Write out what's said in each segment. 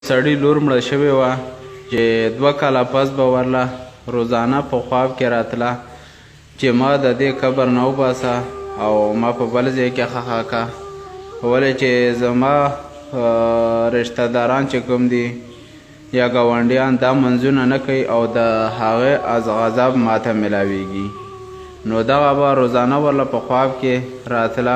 سړي لور مړه شوې وه چې 2 کاله پس به ورله روزانه په خواب کې راتله چې ما د دې قبر نه وباسه او ما په بل ځای کې ښخه کا ولې چې زما رشته داران چې کوم دي یا ګاونډیان دا منځونه نه کوي او د هغې عذاب ماته میلاویږي نو دغه به روزانه ورله په خواب کې راتله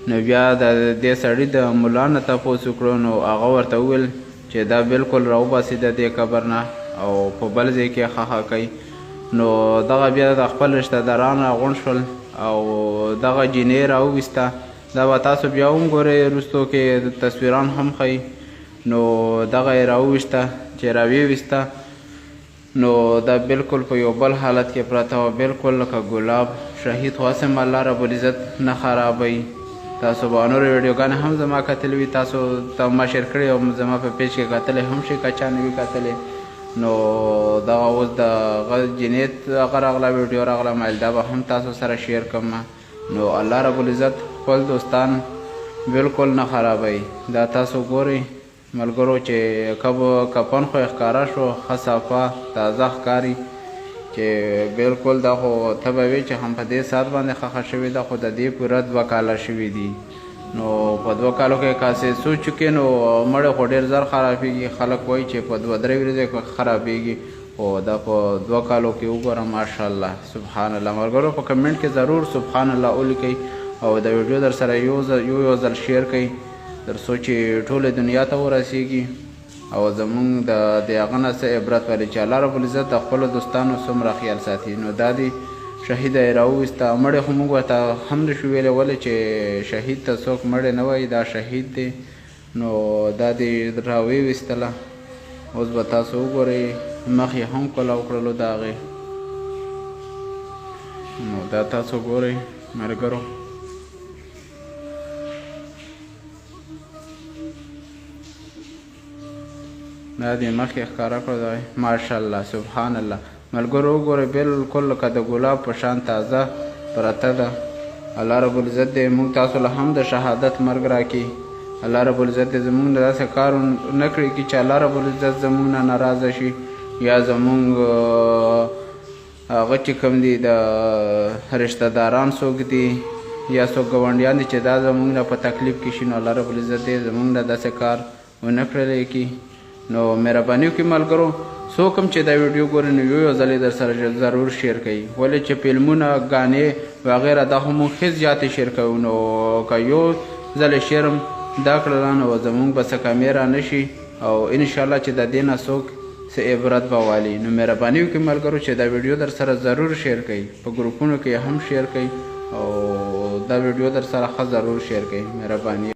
نو بیا د دې سړي د ملا نه تپوس وکړو نو هغه ورته وویل چې دا بالکل راوباسي د دې قبر نه او په بل ځای کې ښخه کوي نو دغه بیا د خپل رشته داران راغونډ شول او دغه جینۍ راوویسته دا به تاسو بیا هم ګورئ وروستو کې تصویران هم ښیي نو دغه یې راوویسته چې راویویسته نو دا بالکل په یو بل حالت کې پرته وه بالکل لکه ګلاب شهید خو هسې م الله ربالعزت نه خرابوي تاسو به نورې ویډیوګانې هم زما کتلې وي تاسو ته ما شیر کړې او زما په پیج کې کتلې هم شي که چا نه وي کتلې نو دغه اوس د جنیت هغه راغله ویډیو راغله مایل دا به هم تاسو سره شیر کړم نو الله ربالعزت خپل دوستان بالکل نه خرابوي دا تاسو ګورئ ملګرو چې کفن خو یې ښکاره شو ښه صافه تازه ښکاري چې بالکل دا خو ته به وایې چې هم په دې ساعت باندې ښخه شوې ده خو د دې پوره 2 کاله شوي دي نو په 2 کالو کې کاسې سوچ چکې نو مړی خو ډېر زر خرابېږي خلک وایي چې په 2-3 ورځې کې خرابېږي خو دا په 2 کالو کې وګوره ماشاءالله سبحان الله ملګرو په کمنټ کې ضرور سبحان الله ولیکئ او د ویډیو در سره یو ځل شیر کړئ تر څو چې ټولې دنیا ته ورسیږي او زمونږ د هغه نه څه عبرت ولې چې الله ربالعزت د خپلو دوستانو څومره خیال ساتي نو دا دی شهیده یې راوویسته مړی خو موږ ورته هم نه شو ویلی ولې چې شهید ته څوک مړی نه وایي دا شهید دی نو دا دې راویویستله اوس به تاسو وګورئ مخ یې هم کلاو کړلو د هغې نو دا تاسو ګورئ ملګرو دا دې مخ یې ښکاره کړو دی ماشاءالله سبحان الله ملګرو وګورئ بالکل لکه د ګلاب په شان تازه پرته ده الله ربالعزت دې موږ تاسو له هم د شهادت مرګ راکړي الله ربالعزت دې زموږ نه داسې کار نه کړي چې الله ربالعزت زموږ نه ناراضه شي یا زموږ هغه چې کوم دي د رشته داران څوک دي یا څوک ګاونډیان دي چې دا زموږ نه په تکلیف کې شي نو الله ربالعزت دې زموږ نه داسې کار ونه کړلی کي نو مهرباني وکړئ ملګرو څوک هم چې دا ویډیو ګوري نو یو ځل یې در سره ضرور شیر کوي ولې چې فلمونه ګانې وغیره دا خو موږ ښه زیاتې شیر کوو نو که یو ځل یې شیر هم دا کړله نو زموږ به څه کمې را نه شي او انشاءالله چې د دې نه څوک څه عبرت به والي نو مهرباني وکړئ ملګرو چې دا ویډیو در سره ضرور شیر کوي په ګروپونو کې هم شیر کوي او دا ویډیو در سره ښه ضرور شیر کوي مهرباني